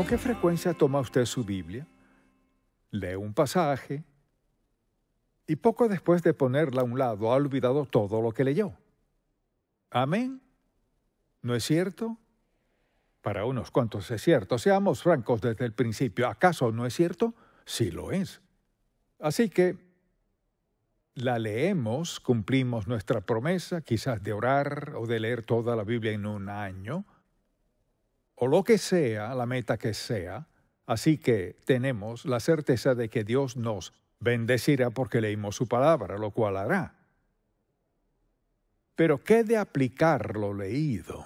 ¿Con qué frecuencia toma usted su Biblia? Lee un pasaje y poco después de ponerla a un lado ha olvidado todo lo que leyó. ¿Amén? ¿No es cierto? Para unos cuantos es cierto. Seamos francos desde el principio. ¿Acaso no es cierto? Sí lo es. Así que la leemos, cumplimos nuestra promesa, quizás de orar o de leer toda la Biblia en un año, o lo que sea, la meta que sea. Así que tenemos la certeza de que Dios nos bendecirá porque leímos su palabra, lo cual hará. Pero ¿qué de aplicar lo leído?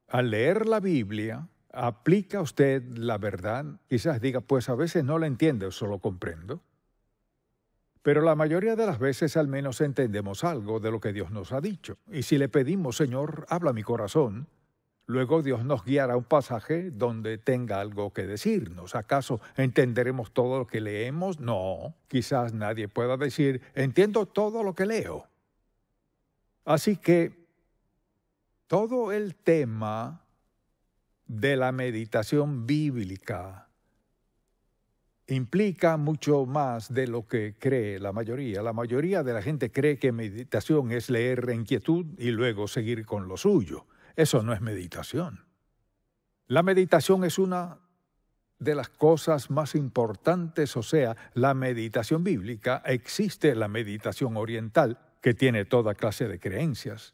Al leer la Biblia, ¿aplica usted la verdad? Quizás diga, pues a veces no la entiendo, solo comprendo. Pero la mayoría de las veces al menos entendemos algo de lo que Dios nos ha dicho. Y si le pedimos, Señor, habla mi corazón, luego Dios nos guiará a un pasaje donde tenga algo que decirnos. ¿Acaso entenderemos todo lo que leemos? No, quizás nadie pueda decir, entiendo todo lo que leo. Así que todo el tema de la meditación bíblica implica mucho más de lo que cree la mayoría. La mayoría de la gente cree que meditación es leer en quietud y luego seguir con lo suyo. Eso no es meditación. La meditación es una de las cosas más importantes, o sea, la meditación bíblica. Existe la meditación oriental, que tiene toda clase de creencias,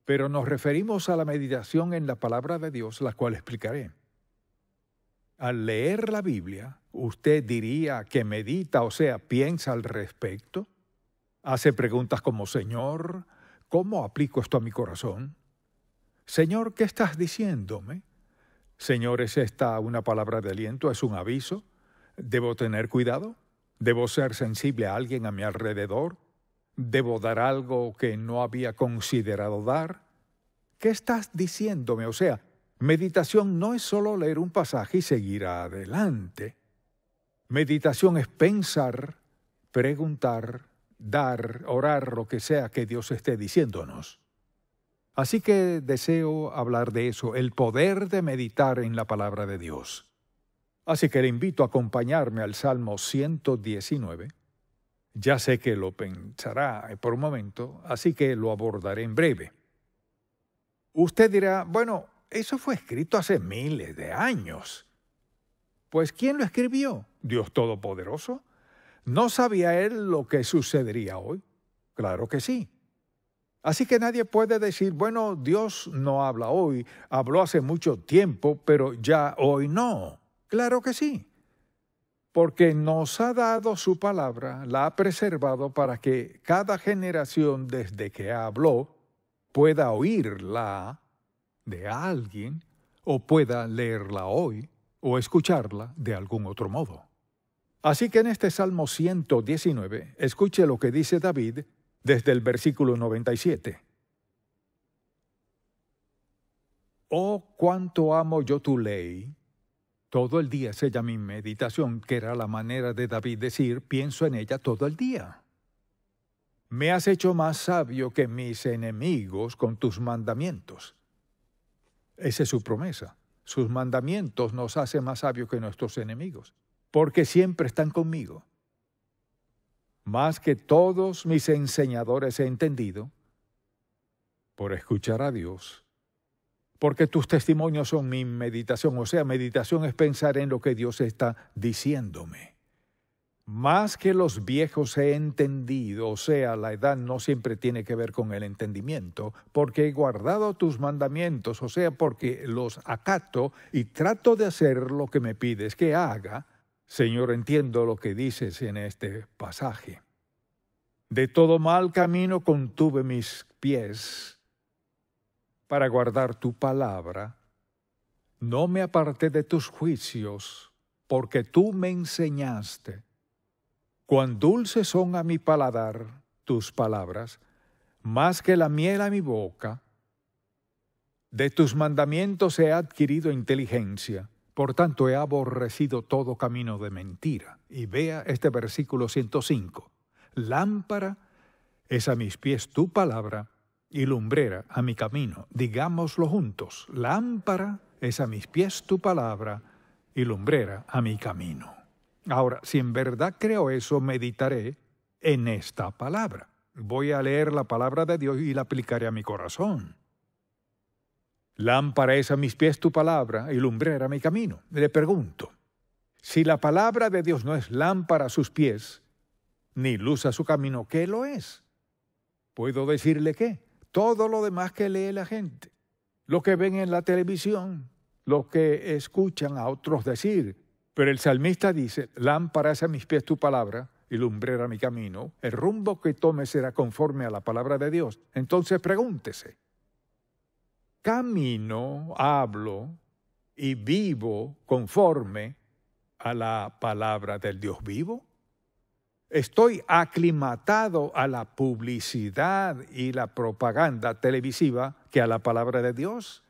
pero nos referimos a la meditación en la palabra de Dios, la cual explicaré. Al leer la Biblia, ¿usted diría que medita, o sea, piensa al respecto? ¿Hace preguntas como, Señor, ¿cómo aplico esto a mi corazón? Señor, ¿qué estás diciéndome? Señor, ¿es esta una palabra de aliento? ¿Es un aviso? ¿Debo tener cuidado? ¿Debo ser sensible a alguien a mi alrededor? ¿Debo dar algo que no había considerado dar? ¿Qué estás diciéndome? O sea, meditación no es solo leer un pasaje y seguir adelante. Meditación es pensar, preguntar, dar, orar, lo que sea que Dios esté diciéndonos. Así que deseo hablar de eso, el poder de meditar en la palabra de Dios. Así que le invito a acompañarme al Salmo 119. Ya sé que lo pensará por un momento, así que lo abordaré en breve. Usted dirá, bueno, eso fue escrito hace miles de años. Pues, ¿quién lo escribió? ¿Dios Todopoderoso? ¿No sabía Él lo que sucedería hoy? Claro que sí. Así que nadie puede decir, bueno, Dios no habla hoy, habló hace mucho tiempo, pero ya hoy no. Claro que sí. Porque nos ha dado su palabra, la ha preservado para que cada generación desde que habló pueda oírla de alguien o pueda leerla hoy o escucharla de algún otro modo. Así que en este Salmo 119, escuche lo que dice David desde el versículo 97. Oh, cuánto amo yo tu ley. Todo el día es ella mi meditación, que era la manera de David decir, pienso en ella todo el día. Me has hecho más sabio que mis enemigos con tus mandamientos. Esa es su promesa. Sus mandamientos nos hacen más sabios que nuestros enemigos, porque siempre están conmigo. Más que todos mis enseñadores he entendido, por escuchar a Dios, porque tus testimonios son mi meditación. O sea, meditación es pensar en lo que Dios está diciéndome. Más que los viejos he entendido, o sea, la edad no siempre tiene que ver con el entendimiento, porque he guardado tus mandamientos, o sea, porque los acato y trato de hacer lo que me pides que haga. Señor, entiendo lo que dices en este pasaje. De todo mal camino contuve mis pies para guardar tu palabra. No me aparté de tus juicios, porque tú me enseñaste. Cuán dulces son a mi paladar tus palabras, más que la miel a mi boca. De tus mandamientos he adquirido inteligencia, por tanto he aborrecido todo camino de mentira. Y vea este versículo 105. Lámpara es a mis pies tu palabra y lumbrera a mi camino. Digámoslo juntos. Lámpara es a mis pies tu palabra y lumbrera a mi camino. Ahora, si en verdad creo eso, meditaré en esta palabra. Voy a leer la palabra de Dios y la aplicaré a mi corazón. Lámpara es a mis pies tu palabra y lumbrera a mi camino. Le pregunto, si la palabra de Dios no es lámpara a sus pies, ni luz a su camino, ¿qué lo es? ¿Puedo decirle qué? Todo lo demás que lee la gente, lo que ven en la televisión, lo que escuchan a otros decir. Pero el salmista dice, lámpara es a mis pies tu palabra y lumbrera a mi camino. El rumbo que tome será conforme a la palabra de Dios. Entonces pregúntese, ¿camino, hablo y vivo conforme a la palabra del Dios vivo? ¿Estoy aclimatado a la publicidad y la propaganda televisiva que a la palabra de Dios?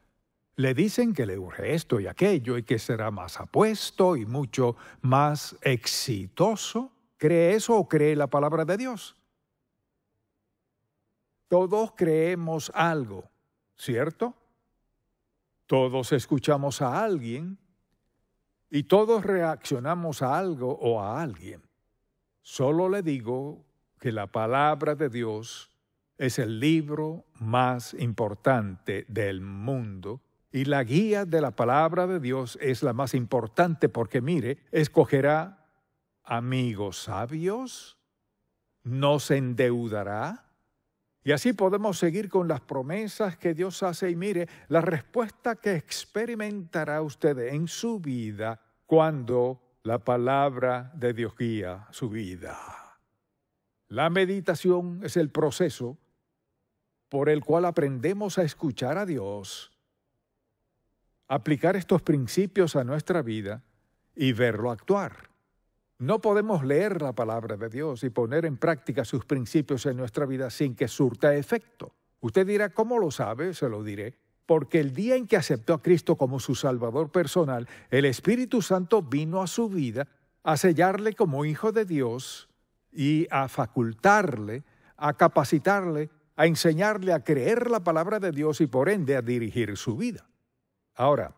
Le dicen que le urge esto y aquello y que será más apuesto y mucho más exitoso. ¿Cree eso o cree la palabra de Dios? Todos creemos algo, ¿cierto? Todos escuchamos a alguien y todos reaccionamos a algo o a alguien. Solo le digo que la palabra de Dios es el libro más importante del mundo y la guía de la palabra de Dios es la más importante porque, mire, escogerá amigos sabios, nos endeudará y así podemos seguir con las promesas que Dios hace y mire, la respuesta que experimentará usted en su vida cuando la palabra de Dios guía su vida. La meditación es el proceso por el cual aprendemos a escuchar a Dios, aplicar estos principios a nuestra vida y verlo actuar. No podemos leer la palabra de Dios y poner en práctica sus principios en nuestra vida sin que surta efecto. Usted dirá, ¿cómo lo sabe? Se lo diré. Porque el día en que aceptó a Cristo como su Salvador personal, el Espíritu Santo vino a su vida a sellarle como hijo de Dios y a facultarle, a capacitarle, a enseñarle a creer la palabra de Dios y por ende a dirigir su vida. Ahora,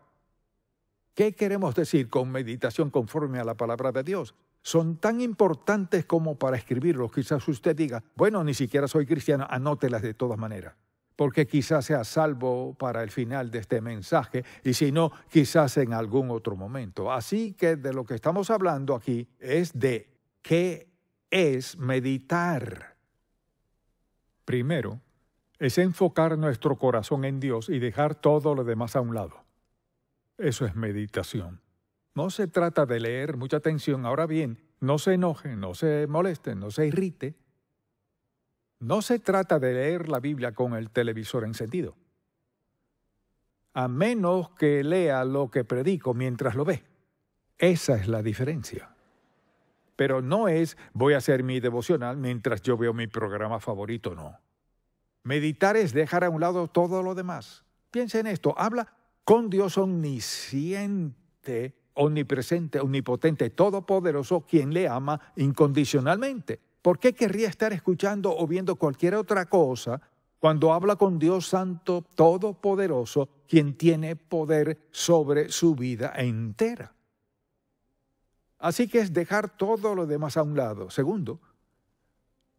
¿qué queremos decir con meditación conforme a la palabra de Dios? Son tan importantes como para escribirlos. Quizás usted diga, bueno, ni siquiera soy cristiano, anótelas de todas maneras. Porque quizás sea salvo para el final de este mensaje y si no, quizás en algún otro momento. Así que de lo que estamos hablando aquí es de qué es meditar. Primero, es enfocar nuestro corazón en Dios y dejar todo lo demás a un lado. Eso es meditación. No se trata de leer, mucha atención. Ahora bien, no se enoje, no se moleste, no se irrite. No se trata de leer la Biblia con el televisor encendido, a menos que lea lo que predico mientras lo ve. Esa es la diferencia. Pero no es voy a hacer mi devocional mientras yo veo mi programa favorito, no. Meditar es dejar a un lado todo lo demás. Piensa en esto, habla con Dios omnisciente, omnipresente, omnipotente, todopoderoso, quien le ama incondicionalmente. ¿Por qué querría estar escuchando o viendo cualquier otra cosa cuando habla con Dios Santo, Todopoderoso, quien tiene poder sobre su vida entera? Así que es dejar todo lo demás a un lado. Segundo,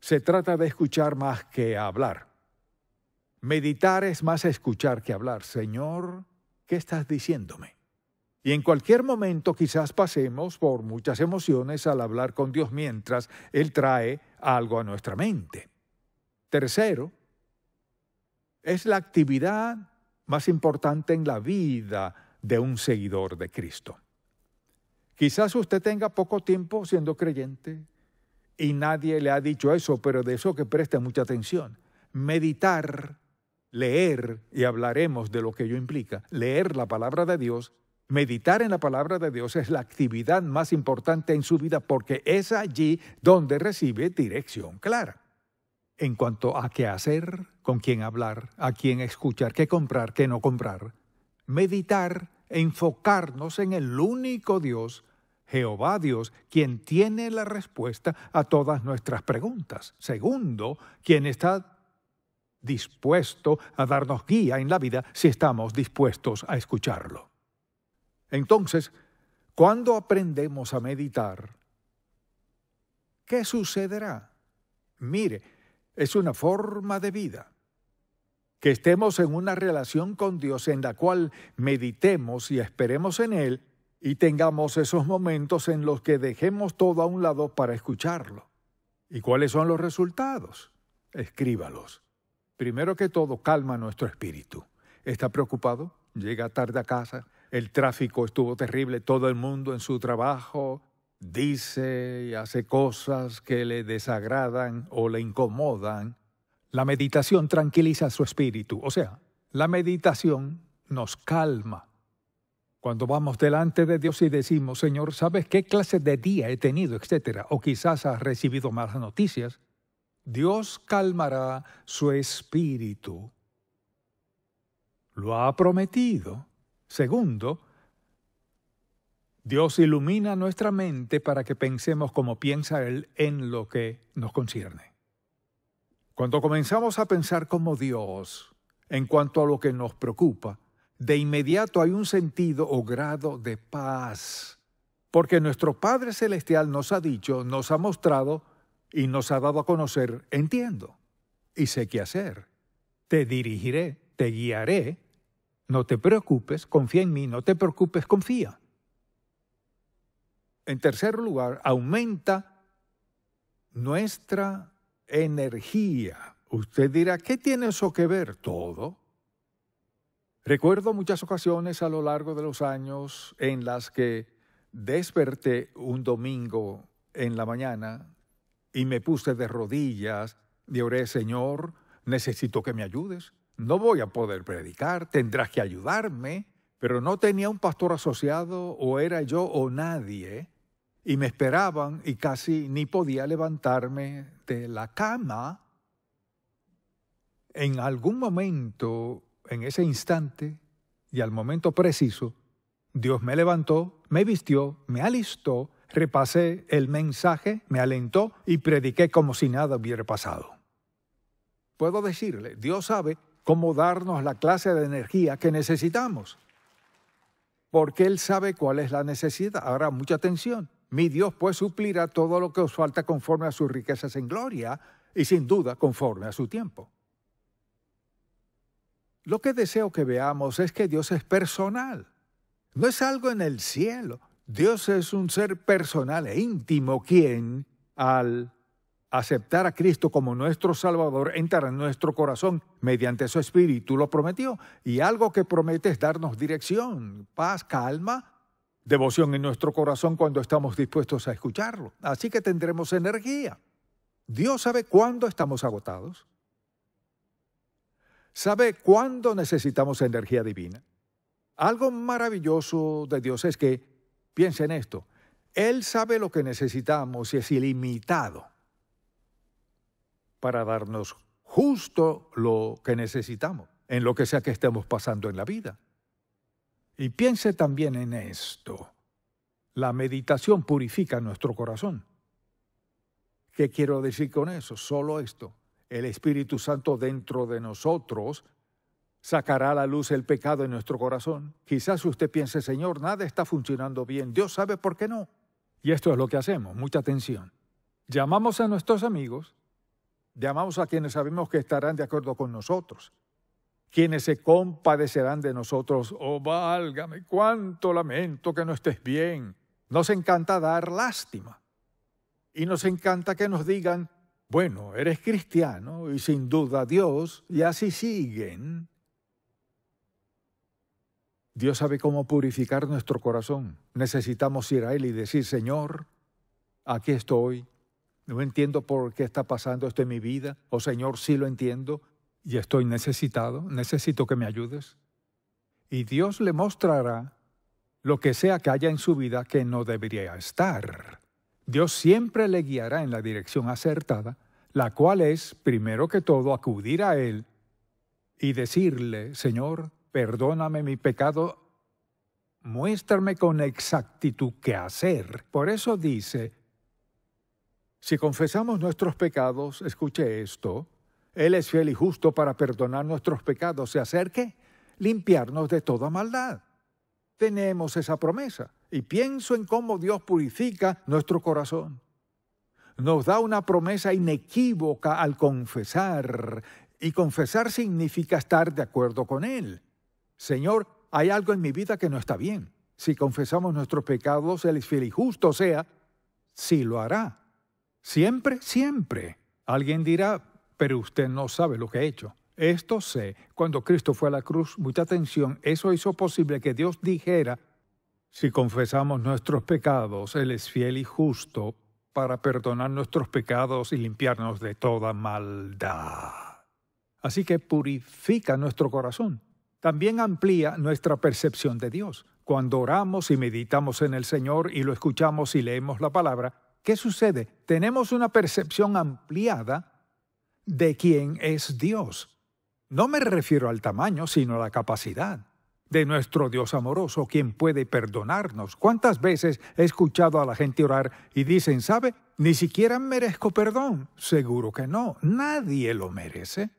se trata de escuchar más que hablar. Meditar es más escuchar que hablar. Señor, ¿qué estás diciéndome? Y en cualquier momento quizás pasemos por muchas emociones al hablar con Dios mientras Él trae algo a nuestra mente. Tercero, es la actividad más importante en la vida de un seguidor de Cristo. Quizás usted tenga poco tiempo siendo creyente y nadie le ha dicho eso, pero de eso que preste mucha atención. Meditar, leer, y hablaremos de lo que ello implica, leer la palabra de Dios. Meditar en la palabra de Dios es la actividad más importante en su vida porque es allí donde recibe dirección clara. En cuanto a qué hacer, con quién hablar, a quién escuchar, qué comprar, qué no comprar. Meditar, enfocarnos en el único Dios, Jehová Dios, quien tiene la respuesta a todas nuestras preguntas. Segundo, quien está dispuesto a darnos guía en la vida si estamos dispuestos a escucharlo. Entonces, cuando aprendemos a meditar, ¿qué sucederá? Mire, es una forma de vida. Que estemos en una relación con Dios en la cual meditemos y esperemos en Él y tengamos esos momentos en los que dejemos todo a un lado para escucharlo. ¿Y cuáles son los resultados? Escríbalos. Primero que todo, calma nuestro espíritu. ¿Está preocupado? Llega tarde a casa. El tráfico estuvo terrible. Todo el mundo en su trabajo dice y hace cosas que le desagradan o le incomodan. La meditación tranquiliza su espíritu. O sea, la meditación nos calma. Cuando vamos delante de Dios y decimos, Señor, ¿sabes qué clase de día he tenido, etcétera? O quizás has recibido malas noticias. Dios calmará su espíritu. Lo ha prometido. Segundo, Dios ilumina nuestra mente para que pensemos como piensa Él en lo que nos concierne. Cuando comenzamos a pensar como Dios en cuanto a lo que nos preocupa, de inmediato hay un sentido o grado de paz, porque nuestro Padre Celestial nos ha dicho, nos ha mostrado y nos ha dado a conocer, entiendo y sé qué hacer. Te dirigiré, te guiaré, no te preocupes, confía en mí, no te preocupes, confía. En tercer lugar, aumenta nuestra energía. Usted dirá, ¿qué tiene eso que ver? Todo. Recuerdo muchas ocasiones a lo largo de los años en las que desperté un domingo en la mañana y me puse de rodillas y oré, Señor, necesito que me ayudes. No voy a poder predicar, tendrás que ayudarme, pero no tenía un pastor asociado, o era yo o nadie, y me esperaban y casi ni podía levantarme de la cama. En algún momento, en ese instante y al momento preciso, Dios me levantó, me vistió, me alistó, repasé el mensaje, me alentó y prediqué como si nada hubiera pasado. Puedo decirle, Dios sabe cómo darnos la clase de energía que necesitamos, porque Él sabe cuál es la necesidad. Ahora, mucha atención. Mi Dios pues suplirá todo lo que os falta conforme a sus riquezas en gloria y sin duda conforme a su tiempo. Lo que deseo que veamos es que Dios es personal. No es algo en el cielo. Dios es un ser personal e íntimo quien, al aceptar a Cristo como nuestro Salvador, entra en nuestro corazón mediante su Espíritu, lo prometió. Y algo que promete es darnos dirección, paz, calma, devoción en nuestro corazón cuando estamos dispuestos a escucharlo. Así que tendremos energía. Dios sabe cuándo estamos agotados. ¿Sabe cuándo necesitamos energía divina? Algo maravilloso de Dios es que, piensa en esto, Él sabe lo que necesitamos y es ilimitado para darnos justo lo que necesitamos, en lo que sea que estemos pasando en la vida. Y piense también en esto. La meditación purifica nuestro corazón. ¿Qué quiero decir con eso? Solo esto. El Espíritu Santo dentro de nosotros sacará a la luz el pecado en nuestro corazón. Quizás usted piense, Señor, nada está funcionando bien. Dios sabe por qué no. Y esto es lo que hacemos. Mucha atención. Llamamos a nuestros amigos, llamamos a quienes sabemos que estarán de acuerdo con nosotros, quienes se compadecerán de nosotros. Oh, válgame, cuánto lamento que no estés bien. Nos encanta dar lástima. Y nos encanta que nos digan, bueno, eres cristiano y sin duda Dios, y así siguen. Dios sabe cómo purificar nuestro corazón. Necesitamos ir a Él y decir, Señor, aquí estoy. No entiendo por qué está pasando esto en mi vida. O Señor, sí lo entiendo y estoy necesitado. Necesito que me ayudes. Y Dios le mostrará lo que sea que haya en su vida que no debería estar. Dios siempre le guiará en la dirección acertada, la cual es, primero que todo, acudir a Él y decirle, Señor, perdóname mi pecado, muéstrame con exactitud qué hacer. Por eso dice, si confesamos nuestros pecados, escuche esto, Él es fiel y justo para perdonar nuestros pecados y hacer ¿qué? Limpiarnos de toda maldad. tenemos esa promesa. Y pienso en cómo Dios purifica nuestro corazón. Nos da una promesa inequívoca al confesar. Y confesar significa estar de acuerdo con Él. Señor, hay algo en mi vida que no está bien. Si confesamos nuestros pecados, Él es fiel y justo, o sea, sí lo hará. Siempre, siempre. Alguien dirá, pero usted no sabe lo que ha hecho. Esto sé, cuando Cristo fue a la cruz, mucha atención, eso hizo posible que Dios dijera, si confesamos nuestros pecados, Él es fiel y justo para perdonar nuestros pecados y limpiarnos de toda maldad. Así que purifica nuestro corazón. También amplía nuestra percepción de Dios. Cuando oramos y meditamos en el Señor y lo escuchamos y leemos la palabra, ¿qué sucede? Tenemos una percepción ampliada de quién es Dios. No me refiero al tamaño, sino a la capacidad de nuestro Dios amoroso, quien puede perdonarnos. ¿Cuántas veces he escuchado a la gente orar y dicen, ¿sabe? Ni siquiera merezco perdón. Seguro que no. Nadie lo merece.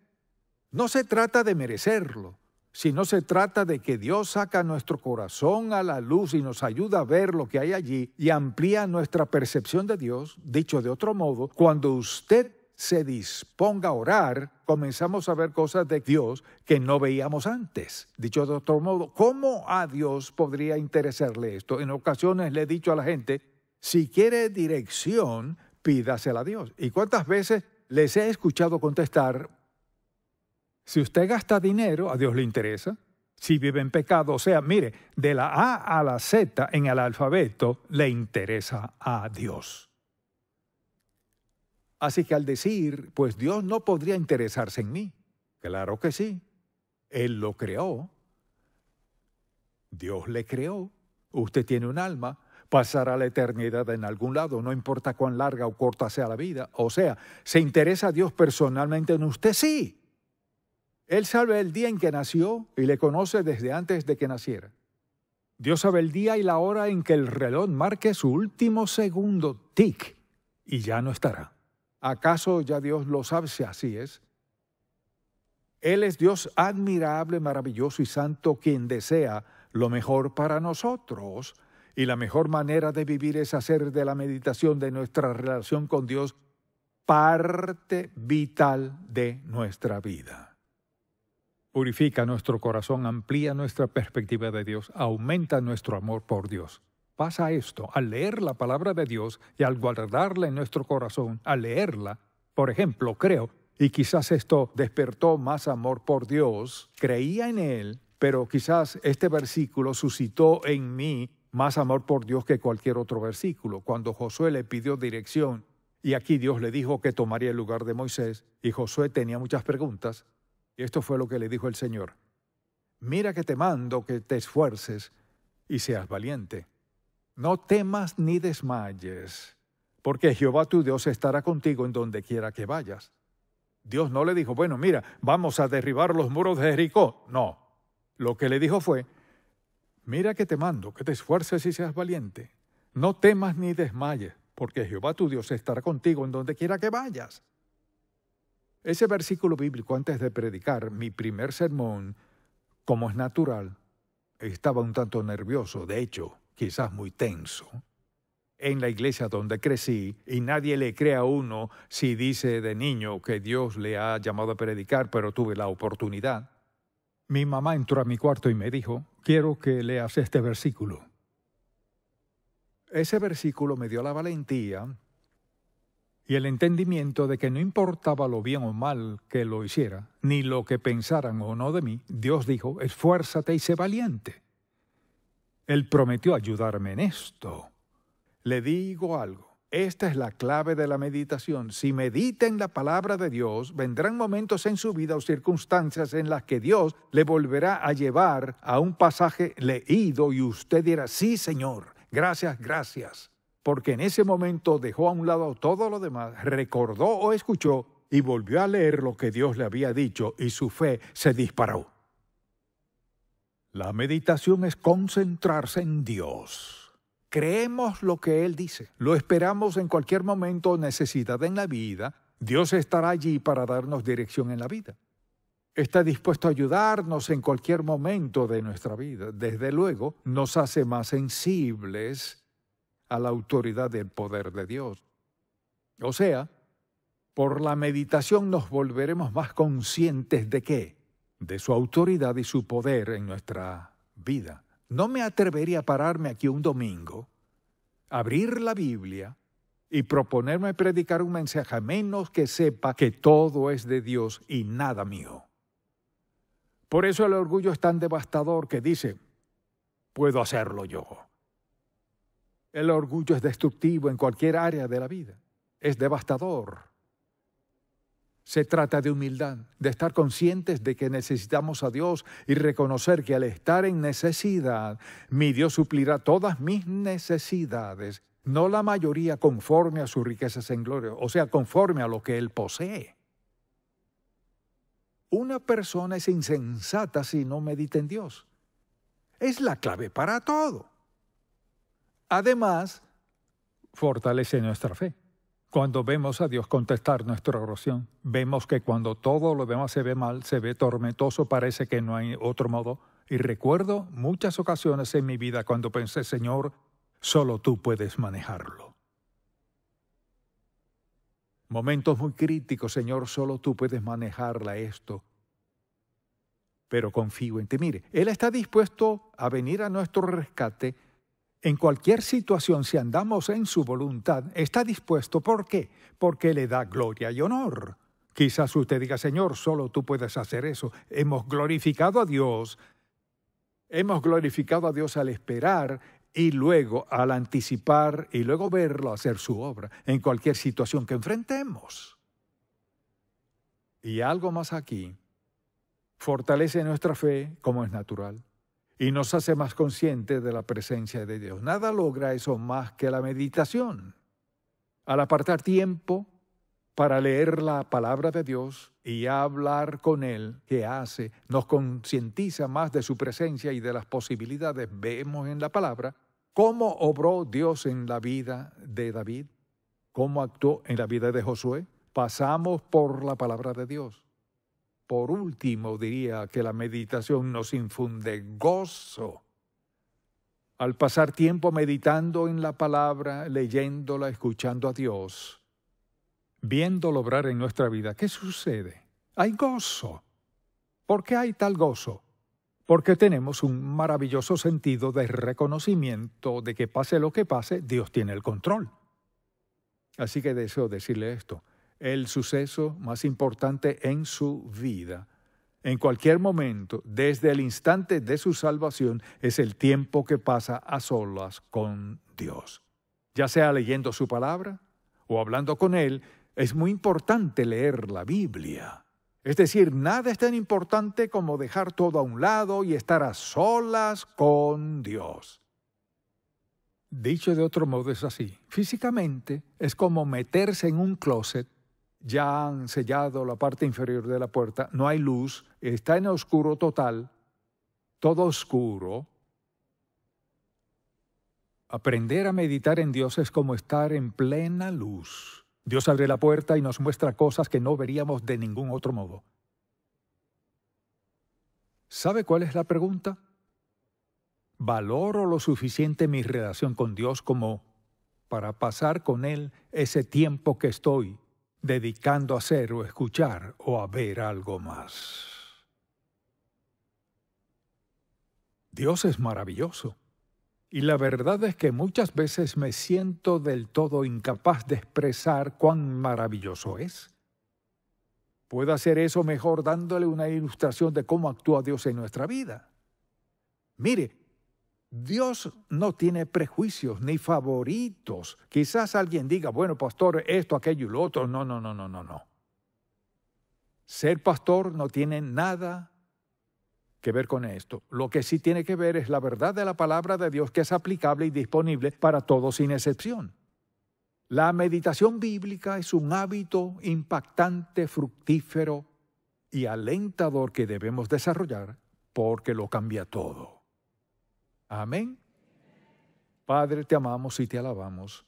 No se trata de merecerlo, sino se trata de que Dios saca nuestro corazón a la luz y nos ayuda a ver lo que hay allí y amplía nuestra percepción de Dios. Dicho de otro modo, cuando usted se disponga a orar, comenzamos a ver cosas de Dios que no veíamos antes. Dicho de otro modo, ¿cómo a Dios podría interesarle esto? En ocasiones le he dicho a la gente, si quiere dirección, pídasela a Dios. ¿Y cuántas veces les he escuchado contestar, si usted gasta dinero, a Dios le interesa? Si vive en pecado, o sea, mire, de la A a la Z en el alfabeto, le interesa a Dios. Así que al decir, pues Dios no podría interesarse en mí. Claro que sí. Él lo creó. Dios le creó. Usted tiene un alma. Pasará la eternidad en algún lado, no importa cuán larga o corta sea la vida. O sea, ¿se interesa a Dios personalmente en usted? Sí. Él sabe el día en que nació y le conoce desde antes de que naciera. Dios sabe el día y la hora en que el reloj marque su último segundo, tic, y ya no estará. ¿Acaso ya Dios lo sabe si así es? Él es Dios admirable, maravilloso y santo, quien desea lo mejor para nosotros. Y la mejor manera de vivir es hacer de la meditación de nuestra relación con Dios parte vital de nuestra vida. Purifica nuestro corazón, amplía nuestra perspectiva de Dios, aumenta nuestro amor por Dios. Pasa esto, al leer la palabra de Dios y al guardarla en nuestro corazón, al leerla, por ejemplo, creo, y quizás esto despertó más amor por Dios, creía en Él, pero quizás este versículo suscitó en mí más amor por Dios que cualquier otro versículo. Cuando Josué le pidió dirección, y aquí Dios le dijo que tomaría el lugar de Moisés, y Josué tenía muchas preguntas, y esto fue lo que le dijo el Señor. Mira que te mando que te esfuerces y seas valiente. No temas ni desmayes, porque Jehová tu Dios estará contigo en donde quiera que vayas. Dios no le dijo, bueno, mira, vamos a derribar los muros de Jericó. No, lo que le dijo fue, mira que te mando, que te esfuerces y seas valiente. No temas ni desmayes, porque Jehová tu Dios estará contigo en donde quiera que vayas. Ese versículo bíblico, antes de predicar mi primer sermón, como es natural, estaba un tanto nervioso, de hecho, quizás muy tenso. En la iglesia donde crecí, y nadie le cree a uno si dice de niño que Dios le ha llamado a predicar, pero tuve la oportunidad. Mi mamá entró a mi cuarto y me dijo, quiero que leas este versículo. Ese versículo me dio la valentía y el entendimiento de que no importaba lo bien o mal que lo hiciera, ni lo que pensaran o no de mí, Dios dijo, esfuérzate y sé valiente. Él prometió ayudarme en esto. Le digo algo, esta es la clave de la meditación. Si medita en la palabra de Dios, vendrán momentos en su vida o circunstancias en las que Dios le volverá a llevar a un pasaje leído y usted dirá, sí, Señor, gracias, gracias. Porque en ese momento dejó a un lado todo lo demás, recordó o escuchó y volvió a leer lo que Dios le había dicho y su fe se disparó. La meditación es concentrarse en Dios. Creemos lo que Él dice. Lo esperamos en cualquier momento o necesidad en la vida. Dios estará allí para darnos dirección en la vida. Está dispuesto a ayudarnos en cualquier momento de nuestra vida. Desde luego, nos hace más sensibles a la autoridad del poder de Dios. O sea, por la meditación nos volveremos más conscientes ¿de qué? De su autoridad y su poder en nuestra vida. No me atrevería a pararme aquí un domingo, abrir la Biblia y proponerme predicar un mensaje a menos que sepa que todo es de Dios y nada mío. Por eso el orgullo es tan devastador que dice, puedo hacerlo yo. El orgullo es destructivo en cualquier área de la vida. Es devastador. Se trata de humildad, de estar conscientes de que necesitamos a Dios y reconocer que al estar en necesidad, mi Dios suplirá todas mis necesidades, no la mayoría conforme a sus riquezas en gloria, o sea, conforme a lo que Él posee. Una persona es insensata si no medita en Dios. Es la clave para todo. Además, fortalece nuestra fe. Cuando vemos a Dios contestar nuestra oración, vemos que cuando todo lo demás se ve mal, se ve tormentoso, parece que no hay otro modo. Y recuerdo muchas ocasiones en mi vida cuando pensé, Señor, solo tú puedes manejarlo. Momentos muy críticos, Señor, solo tú puedes manejarla esto. Pero confío en ti. Mire, Él está dispuesto a venir a nuestro rescate en cualquier situación. Si andamos en su voluntad, está dispuesto. ¿Por qué? Porque le da gloria y honor. Quizás usted diga, Señor, solo tú puedes hacer eso. Hemos glorificado a Dios al esperar y luego al anticipar y luego verlo hacer su obra en cualquier situación que enfrentemos. Y algo más aquí, fortalece nuestra fe como es natural y nos hace más conscientes de la presencia de Dios. Nada logra eso más que la meditación. Al apartar tiempo para leer la palabra de Dios y hablar con Él, ¿qué hace? Nos concientiza más de su presencia y de las posibilidades. Vemos en la palabra cómo obró Dios en la vida de David, cómo actuó en la vida de Josué. Pasamos por la palabra de Dios. Por último, diría que la meditación nos infunde gozo. Al pasar tiempo meditando en la palabra, leyéndola, escuchando a Dios, viéndolo obrar en nuestra vida, ¿qué sucede? Hay gozo. ¿Por qué hay tal gozo? Porque tenemos un maravilloso sentido de reconocimiento de que pase lo que pase, Dios tiene el control. Así que deseo decirle esto. El suceso más importante en su vida, en cualquier momento, desde el instante de su salvación, es el tiempo que pasa a solas con Dios. Ya sea leyendo su palabra o hablando con Él, es muy importante leer la Biblia. Es decir, nada es tan importante como dejar todo a un lado y estar a solas con Dios. Dicho de otro modo es así. Físicamente es como meterse en un closet. Ya han sellado la parte inferior de la puerta, no hay luz, está en oscuro total, todo oscuro. Aprender a meditar en Dios es como estar en plena luz. Dios abre la puerta y nos muestra cosas que no veríamos de ningún otro modo. ¿Sabe cuál es la pregunta? ¿Valoro lo suficiente mi relación con Dios como para pasar con Él ese tiempo que estoy dedicando a hacer o escuchar o a ver algo más? Dios es maravilloso. Y la verdad es que muchas veces me siento del todo incapaz de expresar cuán maravilloso es. Puedo hacer eso mejor dándole una ilustración de cómo actúa Dios en nuestra vida. Mire, Dios no tiene prejuicios ni favoritos. Quizás alguien diga, bueno, pastor, esto, aquello y lo otro. No. Ser pastor no tiene nada que ver con esto. Lo que sí tiene que ver es la verdad de la palabra de Dios, que es aplicable y disponible para todos sin excepción. La meditación bíblica es un hábito impactante, fructífero y alentador que debemos desarrollar porque lo cambia todo. Amén. Padre, te amamos y te alabamos,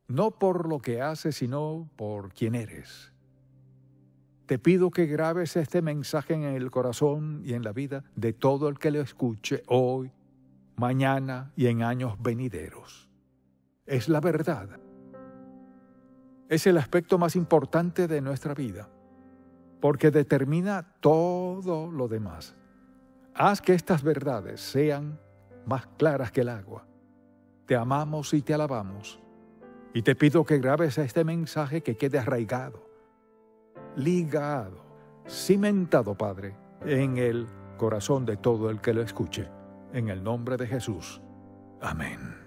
no por lo que haces, sino por quién eres. te pido que grabes este mensaje en el corazón y en la vida de todo el que lo escuche hoy, mañana y en años venideros. Es la verdad. Es el aspecto más importante de nuestra vida, porque determina todo lo demás. Haz que estas verdades sean más claras que el agua. Te amamos y te alabamos. Y te pido que grabes este mensaje, que quede arraigado, ligado, cimentado, Padre, en el corazón de todo el que lo escuche. En el nombre de Jesús. Amén.